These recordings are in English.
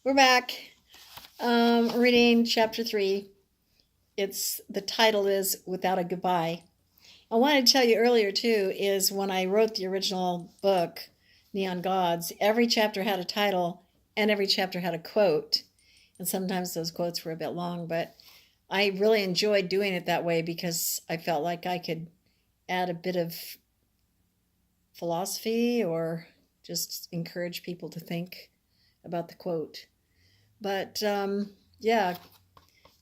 We're back. Reading chapter 3. The title is Without a Goodbye. I wanted to tell you earlier too is when I wrote the original book, Neon Gods, every chapter had a title and every chapter had a quote. And sometimes those quotes were a bit long, but I really enjoyed doing it that way because I felt like I could add a bit of philosophy or just encourage people to think about the quote. But yeah,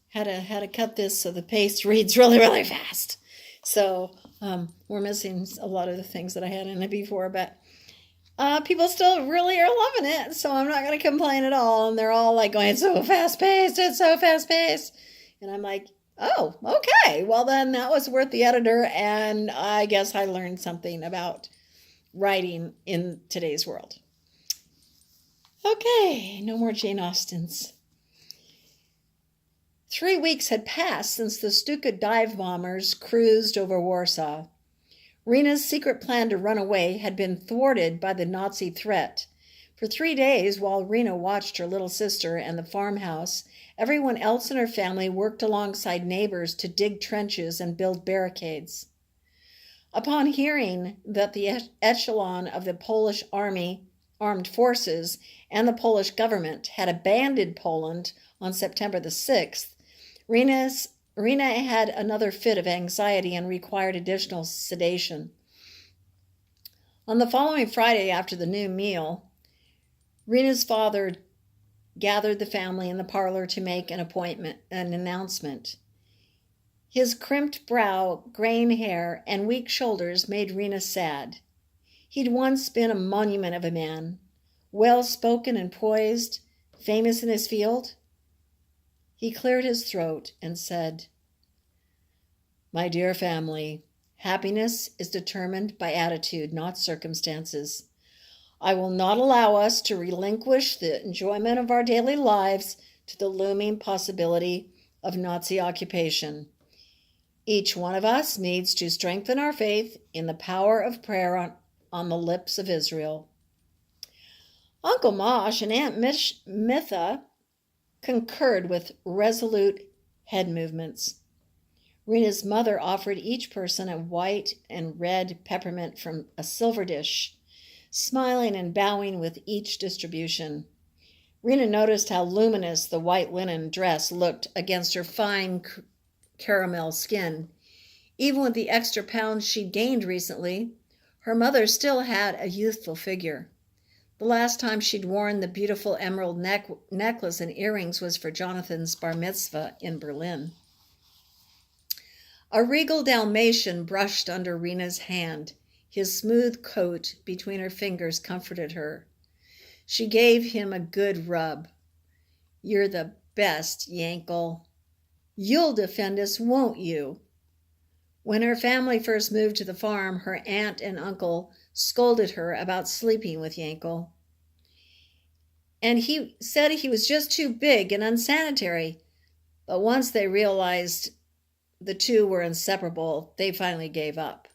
had to cut this so the pace reads really, really fast. So we're missing a lot of the things that I had in it before, but people still really are loving it. So I'm not going to complain at all. And they're all like going, it's so fast paced. It's so fast paced. And I'm like, oh, okay. Well, then that was worth the editor. And I guess I learned something about writing in today's world. Okay, no more Jane Austens. 3 weeks had passed since the Stuka dive bombers cruised over Warsaw. Rena's secret plan to run away had been thwarted by the Nazi threat. For 3 days, while Rena watched her little sister and the farmhouse, everyone else in her family worked alongside neighbors to dig trenches and build barricades. Upon hearing that the echelon of the Polish armed forces and the Polish government had abandoned Poland on September the 6th, Rena had another fit of anxiety and required additional sedation. On the following Friday after the noon meal, Rena's father gathered the family in the parlor to make an announcement. His crimped brow, graying hair, and weak shoulders made Rena sad. He'd once been a monument of a man, well-spoken and poised, famous in his field. He cleared his throat and said, "My dear family, happiness is determined by attitude, not circumstances. I will not allow us to relinquish the enjoyment of our daily lives to the looming possibility of Nazi occupation. Each one of us needs to strengthen our faith in the power of prayer on the lips of Israel." Uncle Mosh and Aunt Mitha concurred with resolute head movements. Rena's mother offered each person a white and red peppermint from a silver dish, smiling and bowing with each distribution. Rena noticed how luminous the white linen dress looked against her fine caramel skin. Even with the extra pounds she'd gained recently, her mother still had a youthful figure. The last time she'd worn the beautiful emerald necklace and earrings was for Jonathan's bar mitzvah in Berlin. A regal Dalmatian brushed under Rena's hand. His smooth coat between her fingers comforted her. She gave him a good rub. "You're the best, Yankel. You'll defend us, won't you?" When her family first moved to the farm, her aunt and uncle scolded her about sleeping with Yankel. And he said he was just too big and unsanitary. But once they realized the two were inseparable, they finally gave up.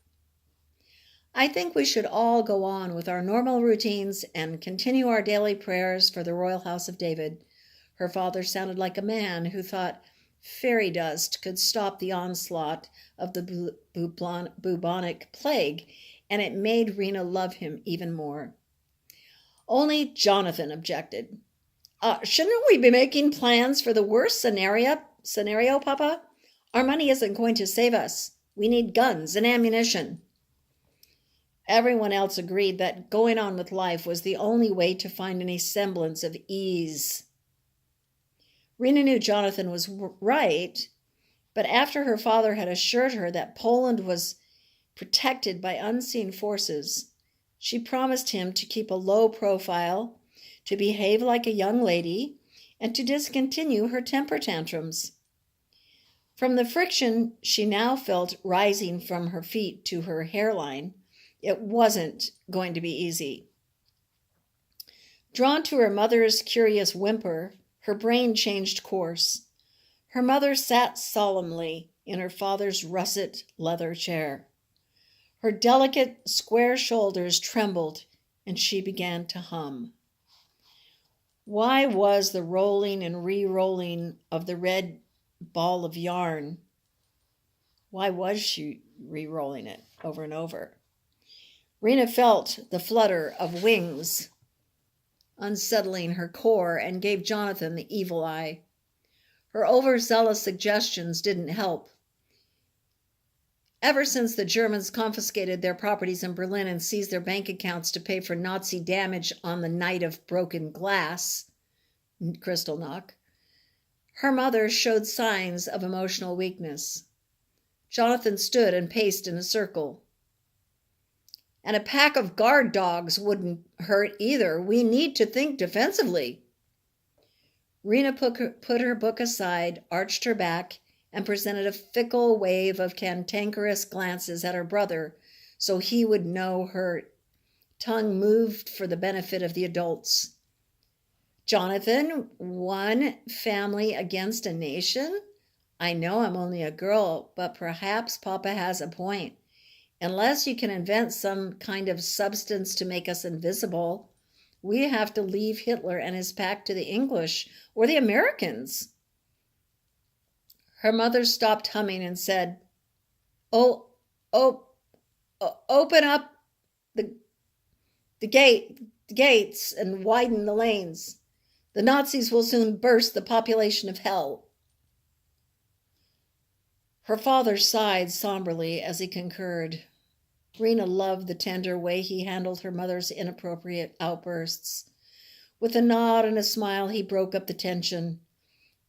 I think we should all go on with our normal routines and continue our daily prayers for the royal house of David. Her father sounded like a man who thought fairy dust could stop the onslaught of the bubonic plague, and it made Rena love him even more. Only Jonathan objected. Shouldn't we be making plans for the worst scenario, Papa? Our money isn't going to save us. We need guns and ammunition." Everyone else agreed that going on with life was the only way to find any semblance of ease. Rena knew Jonathan was right, but after her father had assured her that Poland was protected by unseen forces, she promised him to keep a low profile, to behave like a young lady, and to discontinue her temper tantrums. From the friction she now felt rising from her feet to her hairline, it wasn't going to be easy. Drawn to her mother's curious whimper, her brain changed course. Her mother sat solemnly in her father's russet leather chair. Her delicate, square shoulders trembled, and she began to hum. Why was the rolling and re-rolling of the red ball of yarn? Why was she re-rolling it over and over? Rena felt the flutter of wings unsettling her core and gave Jonathan the evil eye. Her overzealous suggestions didn't help. Ever since the Germans confiscated their properties in Berlin and seized their bank accounts to pay for Nazi damage on the night of broken glass, Kristallnacht, her mother showed signs of emotional weakness. Jonathan stood and paced in a circle. And a pack of guard dogs wouldn't hurt either. We need to think defensively. Rena put her book aside, arched her back, and presented a fickle wave of cantankerous glances at her brother so he would know her tongue moved for the benefit of the adults. Jonathan, one family against a nation? I know I'm only a girl, but perhaps Papa has a point. Unless you can invent some kind of substance to make us invisible, we have to leave Hitler and his pack to the English or the Americans. Her mother stopped humming and said, open up the gates and widen the lanes. The Nazis will soon burst the population of hell. Her father sighed somberly as he concurred. Rena loved the tender way he handled her mother's inappropriate outbursts. With a nod and a smile, he broke up the tension.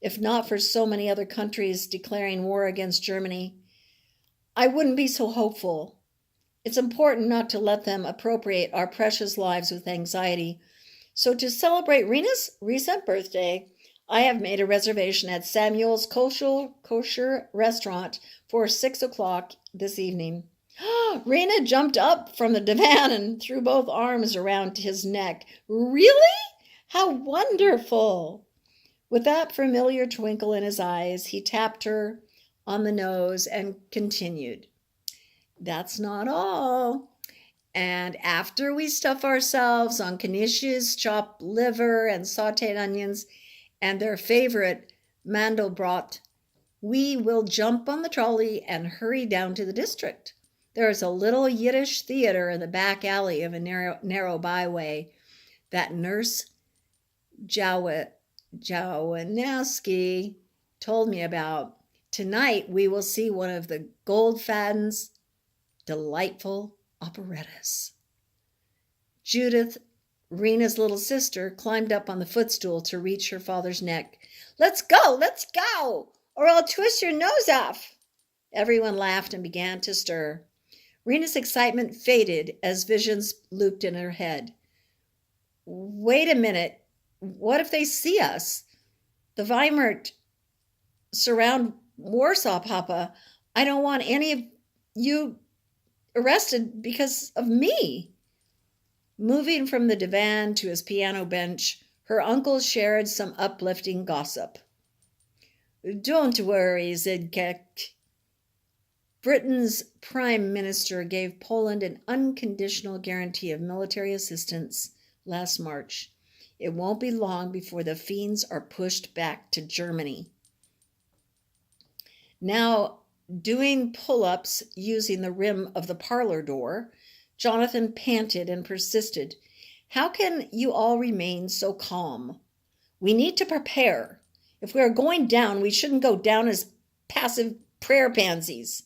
If not for so many other countries declaring war against Germany, I wouldn't be so hopeful. It's important not to let them appropriate our precious lives with anxiety. So to celebrate Rena's recent birthday, I have made a reservation at Samuel's Kosher Restaurant for 6 o'clock this evening. Rena jumped up from the divan and threw both arms around his neck. Really? How wonderful! With that familiar twinkle in his eyes, he tapped her on the nose and continued. That's not all. And after we stuff ourselves on knishes, chopped liver, and sauteed onions, and their favorite mandelbrot, we will jump on the trolley and hurry down to the district. There is a little Yiddish theater in the back alley of a narrow byway that Nurse Jowanowski told me about. Tonight we will see one of the Goldfaden's delightful operettas. Judith, Rena's little sister, climbed up on the footstool to reach her father's neck. Let's go, or I'll twist your nose off. Everyone laughed and began to stir. Rena's excitement faded as visions looped in her head. Wait a minute. What if they see us? The Weimar surround Warsaw, Papa. I don't want any of you arrested because of me. Moving from the divan to his piano bench, her uncle shared some uplifting gossip. Don't worry, Zydkek. Britain's Prime Minister gave Poland an unconditional guarantee of military assistance last March. It won't be long before the fiends are pushed back to Germany. Now, doing pull-ups using the rim of the parlor door, Jonathan panted and persisted. How can you all remain so calm? We need to prepare. If we are going down, we shouldn't go down as passive prayer pansies.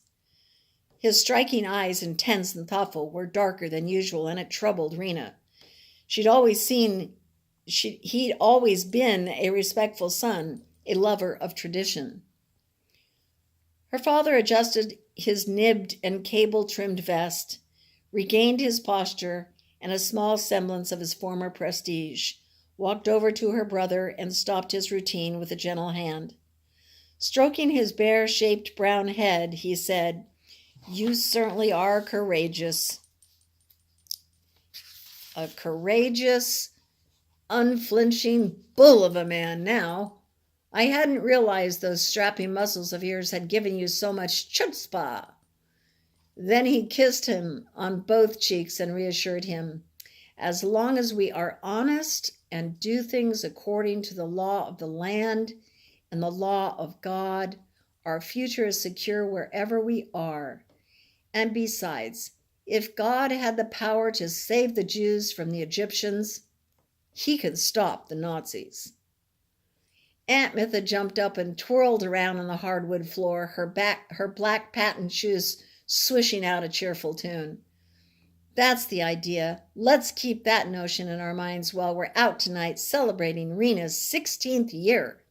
His striking eyes, intense and thoughtful, were darker than usual, and it troubled Rena. He'd always been a respectful son, a lover of tradition. Her father adjusted his nibbed and cable-trimmed vest, regained his posture and a small semblance of his former prestige, walked over to her brother and stopped his routine with a gentle hand. Stroking his bear-shaped brown head, he said, "You certainly are courageous." A courageous, unflinching bull of a man now. I hadn't realized those strapping muscles of yours had given you so much chutzpah. Then he kissed him on both cheeks and reassured him, as long as we are honest and do things according to the law of the land and the law of God, our future is secure wherever we are. And besides, if God had the power to save the Jews from the Egyptians, he could stop the Nazis. Aunt Mitha jumped up and twirled around on the hardwood floor, her black patent shoes swishing out a cheerful tune. That's the idea. Let's keep that notion in our minds while we're out tonight celebrating Rena's 16th year.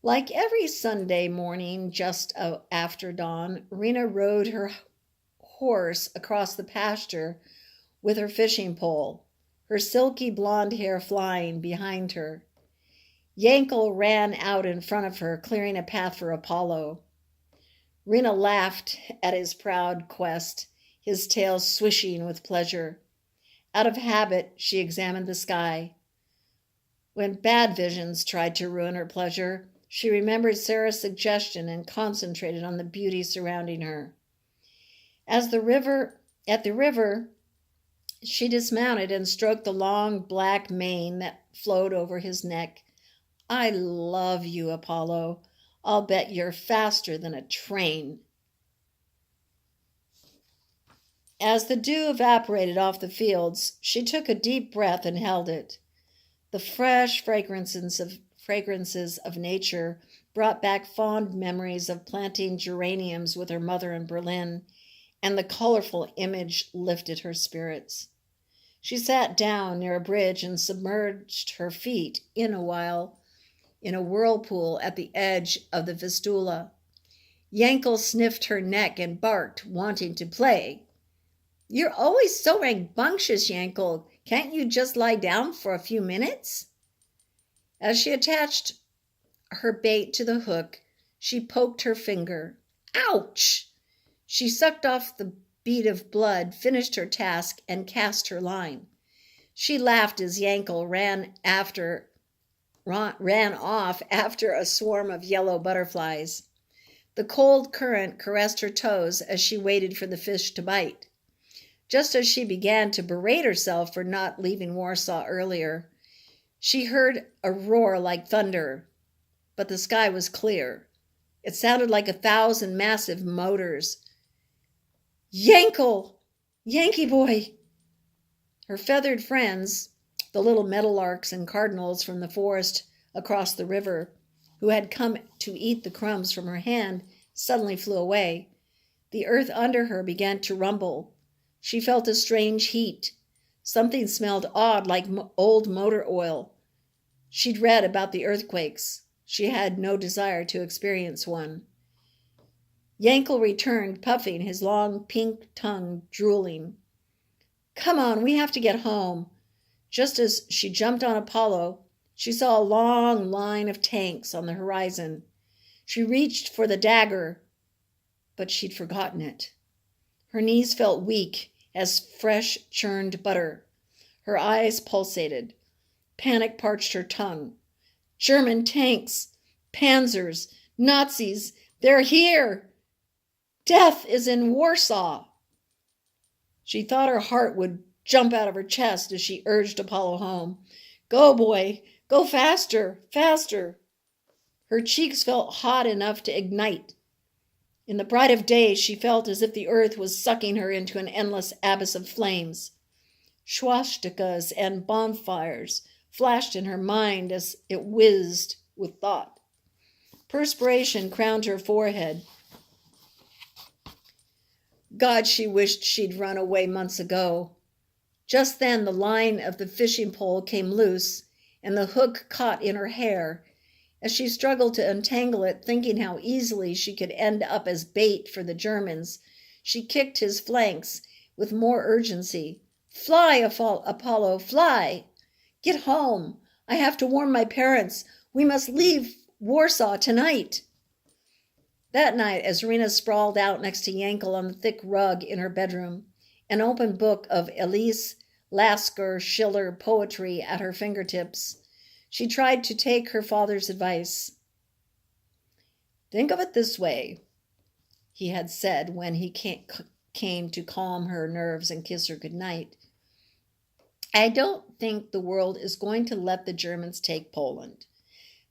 Like every Sunday morning just after dawn, Rena rode her horse across the pasture with her fishing pole, her silky blonde hair flying behind her. Yankel ran out in front of her, clearing a path for Apollo. Rena laughed at his proud quest, his tail swishing with pleasure. Out of habit, she examined the sky. When bad visions tried to ruin her pleasure, she remembered Sarah's suggestion and concentrated on the beauty surrounding her. At the river, she dismounted and stroked the long black mane that flowed over his neck. I love you, Apollo. I'll bet you're faster than a train. As the dew evaporated off the fields, she took a deep breath and held it. The fresh fragrances of nature brought back fond memories of planting geraniums with her mother in Berlin, and the colorful image lifted her spirits. She sat down near a bridge and submerged her feet in a whirlpool at the edge of the Vistula. Yankel sniffed her neck and barked, wanting to play. You're always so rambunctious, Yankel. Can't you just lie down for a few minutes? As she attached her bait to the hook, she poked her finger. Ouch! She sucked off the bead of blood, finished her task, and cast her line. She laughed as Yankel ran off after a swarm of yellow butterflies. The cold current caressed her toes as she waited for the fish to bite. Just as she began to berate herself for not leaving Warsaw earlier, she heard a roar like thunder, but the sky was clear. It sounded like 1,000 massive motors. Yankel! Yankee boy! Her feathered friends, the little meadowlarks and cardinals from the forest across the river, who had come to eat the crumbs from her hand, suddenly flew away. The earth under her began to rumble. She felt a strange heat. Something smelled odd like old motor oil. She'd read about the earthquakes. She had no desire to experience one. Yankel returned, puffing, his long pink tongue drooling. Come on, we have to get home. Just as she jumped on Apollo, she saw a long line of tanks on the horizon. She reached for the dagger, but she'd forgotten it. Her knees felt weak as fresh churned butter. Her eyes pulsated. Panic parched her tongue. German tanks, panzers, Nazis, they're here! Death is in Warsaw! She thought her heart would jump out of her chest as she urged Apollo home. Go, boy, go faster, faster. Her cheeks felt hot enough to ignite. In the bright of day, she felt as if the earth was sucking her into an endless abyss of flames. Swastikas and bonfires flashed in her mind as it whizzed with thought. Perspiration crowned her forehead. God, she wished she'd run away months ago. Just then the line of the fishing pole came loose, and the hook caught in her hair. As she struggled to untangle it, thinking how easily she could end up as bait for the Germans, she kicked his flanks with more urgency. Fly, Apollo, fly! Get home! I have to warn my parents. We must leave Warsaw tonight. That night, as Rena sprawled out next to Yankel on the thick rug in her bedroom, an open book of Elise Lasker Schiller poetry at her fingertips, she tried to take her father's advice. Think of it this way, he had said when he came to calm her nerves and kiss her goodnight. I don't think the world is going to let the Germans take Poland.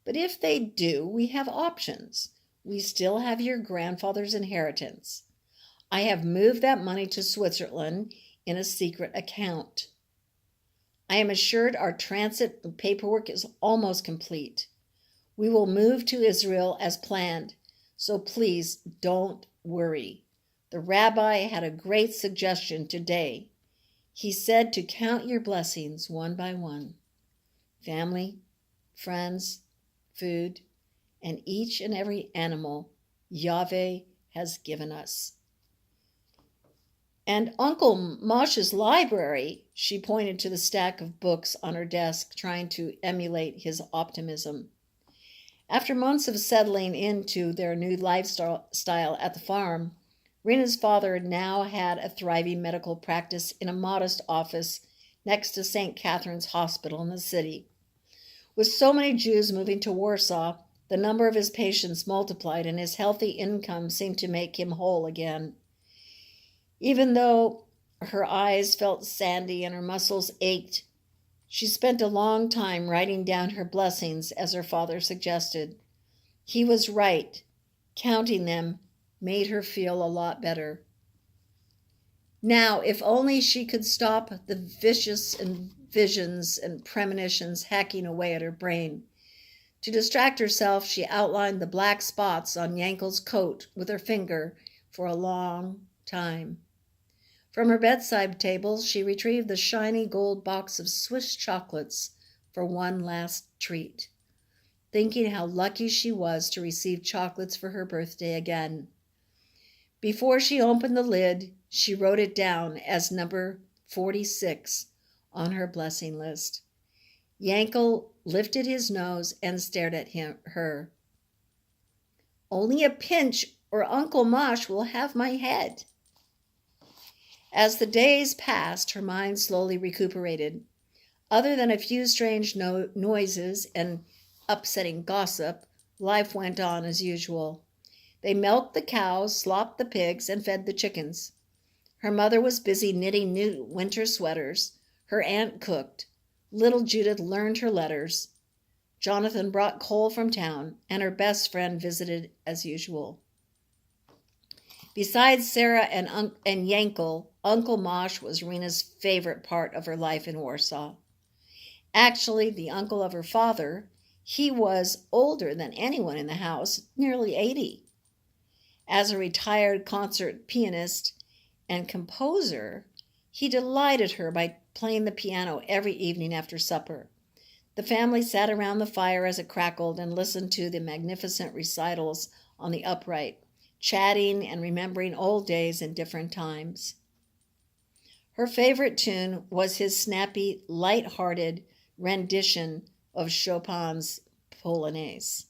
But if they do, we have options. We still have your grandfather's inheritance. I have moved that money to Switzerland in a secret account. I am assured our transit paperwork is almost complete. We will move to Israel as planned, so please don't worry. The rabbi had a great suggestion today. He said to count your blessings one by one. Family, friends, food, and each and every animal Yahweh has given us. And Uncle Mosh's library, she pointed to the stack of books on her desk, trying to emulate his optimism. After months of settling into their new lifestyle at the farm, Rena's father now had a thriving medical practice in a modest office next to St. Catherine's Hospital in the city. With so many Jews moving to Warsaw, the number of his patients multiplied and his healthy income seemed to make him whole again. Even though her eyes felt sandy and her muscles ached, she spent a long time writing down her blessings as her father suggested. He was right. Counting them made her feel a lot better. Now, if only she could stop the vicious visions and premonitions hacking away at her brain. To distract herself, she outlined the black spots on Yankel's coat with her finger for a long time. From her bedside table, she retrieved the shiny gold box of Swiss chocolates for one last treat, thinking how lucky she was to receive chocolates for her birthday again. Before she opened the lid, she wrote it down as number 46 on her blessing list. Yankel lifted his nose and stared at her. Only a pinch or Uncle Mosh will have my head. As the days passed, her mind slowly recuperated. Other than a few strange noises and upsetting gossip, life went on as usual. They milked the cows, slopped the pigs, and fed the chickens. Her mother was busy knitting new winter sweaters. Her aunt cooked. Little Judith learned her letters. Jonathan brought coal from town, and her best friend visited as usual. Besides Sarah and Yankel, Uncle Mosh was Rena's favorite part of her life in Warsaw. Actually, the uncle of her father, he was older than anyone in the house, nearly 80. As a retired concert pianist and composer, he delighted her by playing the piano every evening after supper. The family sat around the fire as it crackled and listened to the magnificent recitals on the upright, chatting and remembering old days and different times. Her favorite tune was his snappy, light-hearted rendition of Chopin's Polonaise.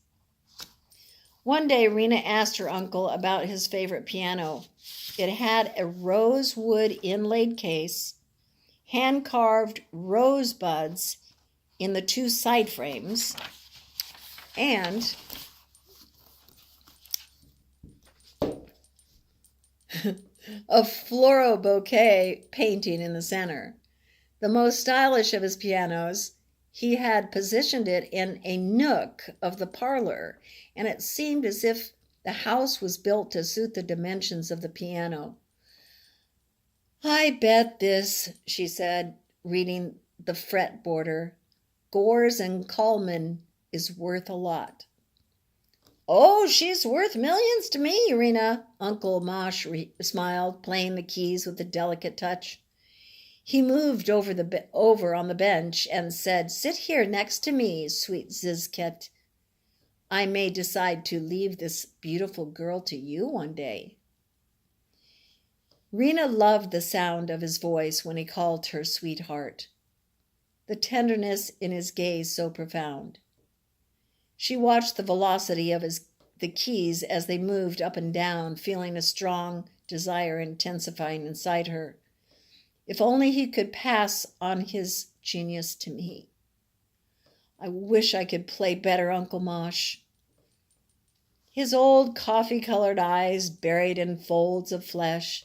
One day, Rena asked her uncle about his favorite piano. It had a rosewood inlaid case, hand-carved rosebuds in the two side frames, and a floral bouquet painting in the center. The most stylish of his pianos, he had positioned it in a nook of the parlor, and it seemed as if the house was built to suit the dimensions of the piano. I bet this, she said, reading the fret border, Gores and Coleman is worth a lot. Oh, she's worth millions to me, Rena, Uncle Mosh smiled, playing the keys with a delicate touch. He moved over on the bench and said, Sit here next to me, sweet Zizket. I may decide to leave this beautiful girl to you one day. Rena loved the sound of his voice when he called her sweetheart, the tenderness in his gaze so profound. She watched the velocity of the keys as they moved up and down, feeling a strong desire intensifying inside her. If only he could pass on his genius to me. I wish I could play better, Uncle Mosh. His old coffee-colored eyes, buried in folds of flesh,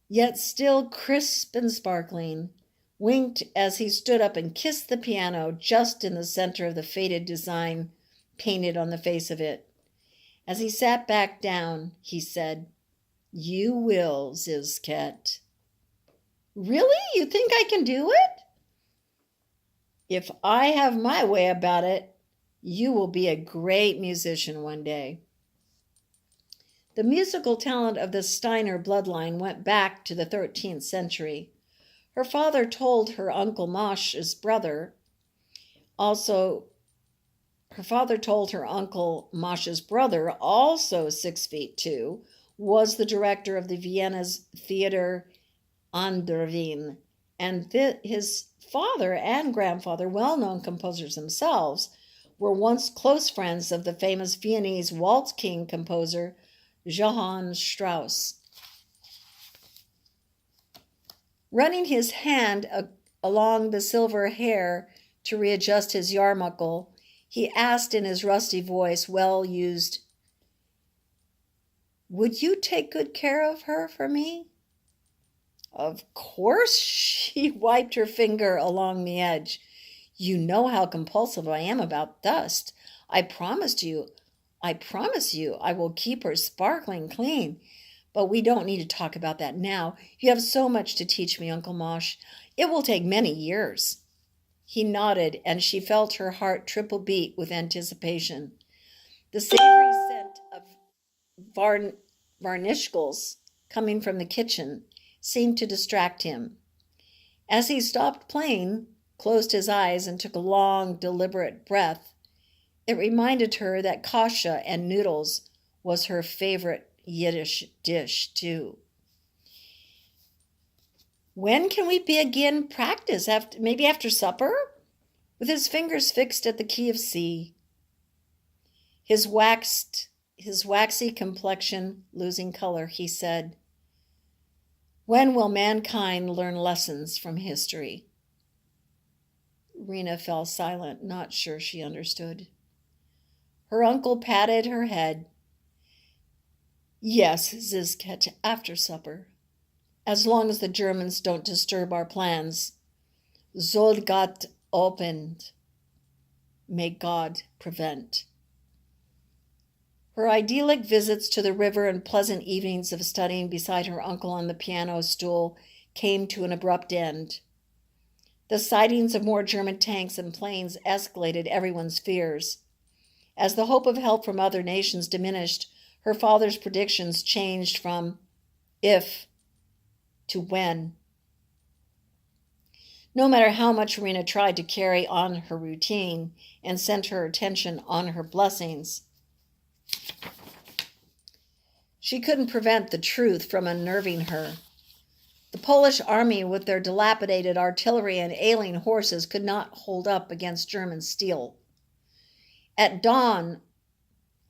yet still crisp and sparkling, winked as he stood up and kissed the piano just in the center of the faded design painted on the face of it. As he sat back down, he said, "You will, Zizket." "Really? You think I can do it?" "If I have my way about it, you will be a great musician one day." The musical talent of the Steiner bloodline went back to the 13th century. Her father told her uncle Mosh's brother, also 6'2", was the director of the Vienna's Theater an der Wien, and his father and grandfather, well-known composers themselves, were once close friends of the famous Viennese waltz king composer Johann Strauss. Running his hand along the silver hair to readjust his yarmulke, he asked in his rusty voice, well used, "Would you take good care of her for me?" "Of course." She wiped her finger along the edge. "You know how compulsive I am about dust. I promise you I will keep her sparkling clean. But we don't need to talk about that now. You have so much to teach me, Uncle Mosh. It will take many years." He nodded, and she felt her heart triple beat with anticipation. The savory scent of varnishkels coming from the kitchen seemed to distract him. As he stopped playing, closed his eyes, and took a long, deliberate breath, it reminded her that kasha and noodles was her favorite Yiddish dish, too. "When can we begin practice? Maybe after supper?" With his fingers fixed at the key of C, his waxy complexion losing color, he said, "When will mankind learn lessons from history?" Rena fell silent, not sure she understood. Her uncle patted her head. "Yes, Zizket, after supper. As long as the Germans don't disturb our plans. Soll Gott opened. May God prevent." Her idyllic visits to the river and pleasant evenings of studying beside her uncle on the piano stool came to an abrupt end. The sightings of more German tanks and planes escalated everyone's fears. As the hope of help from other nations diminished, her father's predictions changed from if to when. No matter how much Rena tried to carry on her routine and center her attention on her blessings, she couldn't prevent the truth from unnerving her. The Polish army, with their dilapidated artillery and ailing horses, could not hold up against German steel. At dawn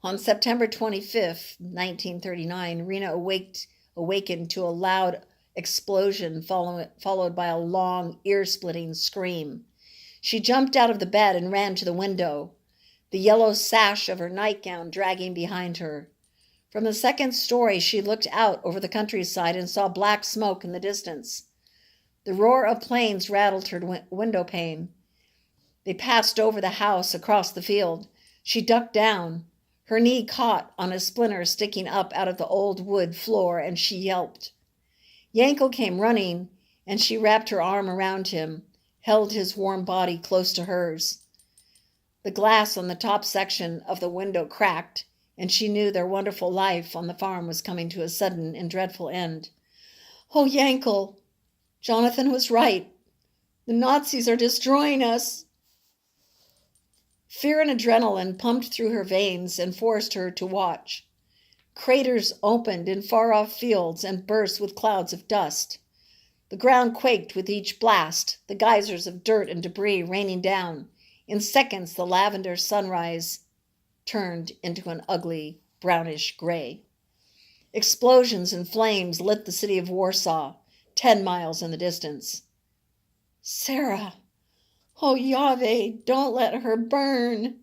on September 25th, 1939, Rena awakened to a loud explosion followed by a long, ear-splitting scream. She jumped out of the bed and ran to the window, the yellow sash of her nightgown dragging behind her. From the second story, she looked out over the countryside and saw black smoke in the distance. The roar of planes rattled her window pane. They passed over the house across the field. She ducked down. Her knee caught on a splinter sticking up out of the old wood floor, and she yelped. Yankel came running, and she wrapped her arm around him, held his warm body close to hers. The glass on the top section of the window cracked, and she knew their wonderful life on the farm was coming to a sudden and dreadful end. "Oh, Yankel, Jonathan was right. The Nazis are destroying us." Fear and adrenaline pumped through her veins and forced her to watch. Craters opened in far-off fields and burst with clouds of dust. The ground quaked with each blast, the geysers of dirt and debris raining down. In seconds, the lavender sunrise turned into an ugly brownish gray. Explosions and flames lit the city of Warsaw, 10 miles in the distance. "Sarah, oh Yahweh, don't let her burn."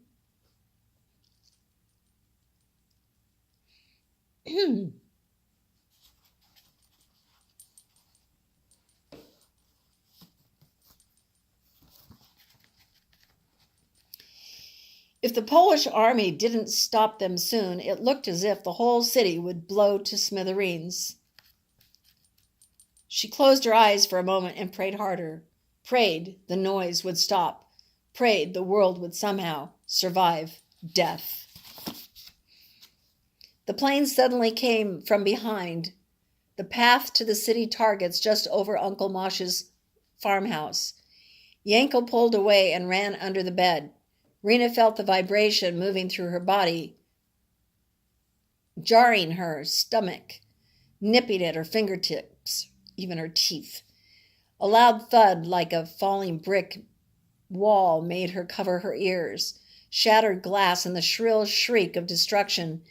If the Polish army didn't stop them soon, it looked as if the whole city would blow to smithereens. She closed her eyes for a moment and prayed harder. Prayed the noise would stop. Prayed the world would somehow survive death. The plane suddenly came from behind, the path to the city targets just over Uncle Mosh's farmhouse. Yankel pulled away and ran under the bed. Rena felt the vibration moving through her body, jarring her stomach, nipping at her fingertips, even her teeth. A loud thud like a falling brick wall made her cover her ears. Shattered glass and the shrill shriek of destruction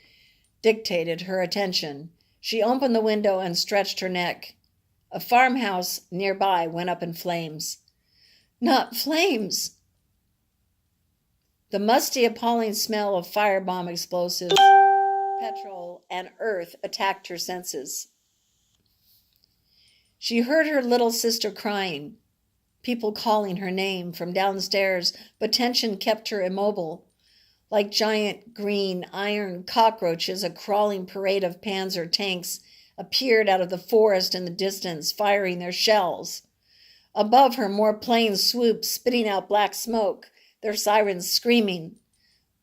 dictated her attention. She opened the window and stretched her neck. A farmhouse nearby went up in flames. Not flames! The musty, appalling smell of firebomb explosives, petrol, and earth attacked her senses. She heard her little sister crying, people calling her name from downstairs, but tension kept her immobile. Like giant green iron cockroaches, a crawling parade of Panzer tanks appeared out of the forest in the distance, firing their shells. Above her, more planes swooped, spitting out black smoke, their sirens screaming.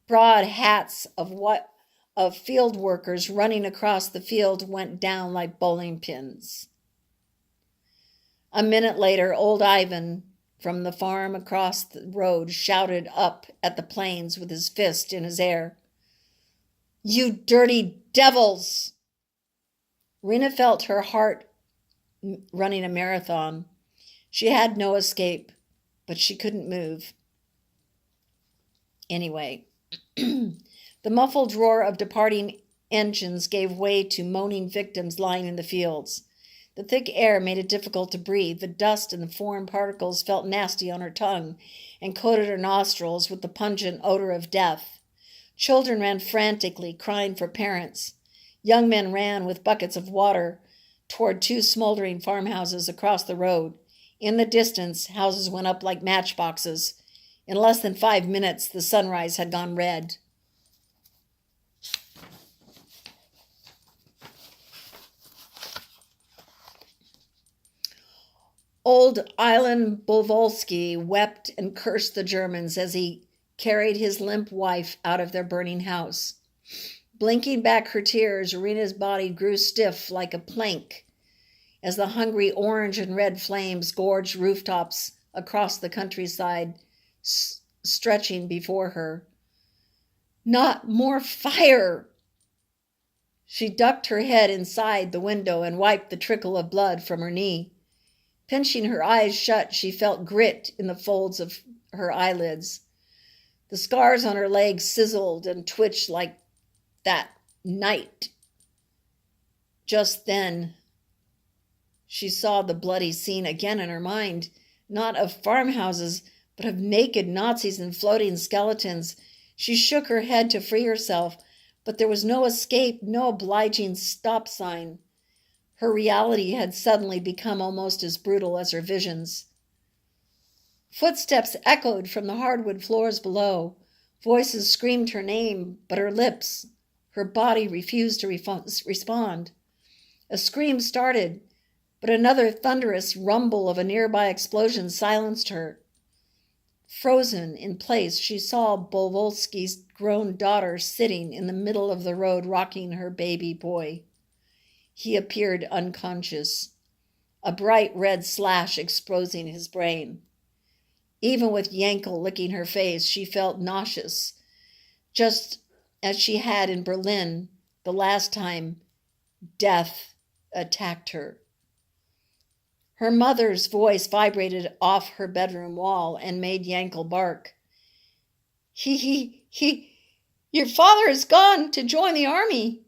Broad hats of field workers running across the field went down like bowling pins. A minute later, old Ivan from the farm across the road shouted up at the planes with his fist in his air. "You dirty devils!" Rena felt her heart running a marathon. She had no escape, but she couldn't move. Anyway, the muffled roar of departing engines gave way to moaning victims lying in the fields. The thick air made it difficult to breathe. The dust and the foreign particles felt nasty on her tongue and coated her nostrils with the pungent odor of death. Children ran frantically, crying for parents. Young men ran with buckets of water toward two smoldering farmhouses across the road. In the distance, houses went up like matchboxes. In less than 5 minutes, the sunrise had gone red. Old Ilan Bolvolsky wept and cursed the Germans as he carried his limp wife out of their burning house. Blinking back her tears, Rena's body grew stiff like a plank as the hungry orange and red flames gorged rooftops across the countryside, stretching before her. Not more fire! She ducked her head inside the window and wiped the trickle of blood from her knee. Pinching her eyes shut, she felt grit in the folds of her eyelids. The scars on her legs sizzled and twitched like that night. Just then, she saw the bloody scene again in her mind, not of farmhouses, but of naked Nazis and floating skeletons. She shook her head to free herself, but there was no escape, no obliging stop sign. Her reality had suddenly become almost as brutal as her visions. Footsteps echoed from the hardwood floors below. Voices screamed her name, but her lips, her body refused to respond. A scream started, but another thunderous rumble of a nearby explosion silenced her. Frozen in place, she saw Bolvolsky's grown daughter sitting in the middle of the road, rocking her baby boy. He appeared unconscious, a bright red slash exposing his brain. Even with Yankel licking her face, she felt nauseous, just as she had in Berlin the last time death attacked her. Her mother's voice vibrated off her bedroom wall and made Yankel bark. Your father has gone to join the army.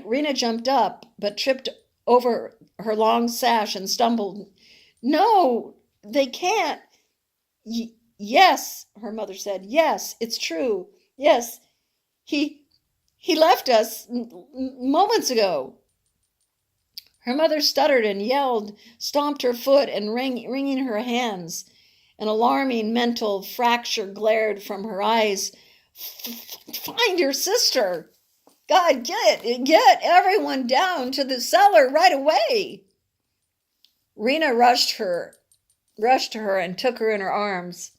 Rena jumped up, but tripped over her long sash and stumbled. No, they can't. Yes, her mother said. Yes, it's true. Yes, he left us moments ago. Her mother stuttered and yelled, stomped her foot, and wringing her hands. An alarming mental fracture glared from her eyes. Find your sister. God, get everyone down to the cellar right away. Rena rushed to her and took her in her arms.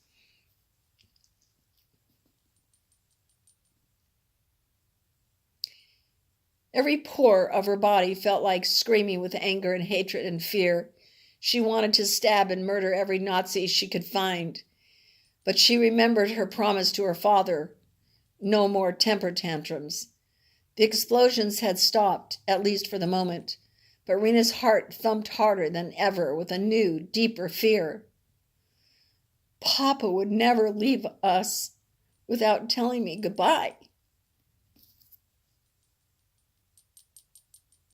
Every pore of her body felt like screaming with anger and hatred and fear. She wanted to stab and murder every Nazi she could find. But she remembered her promise to her father. No more temper tantrums. The explosions had stopped, at least for the moment, but Rena's heart thumped harder than ever with a new, deeper fear. Papa would never leave us without telling me goodbye.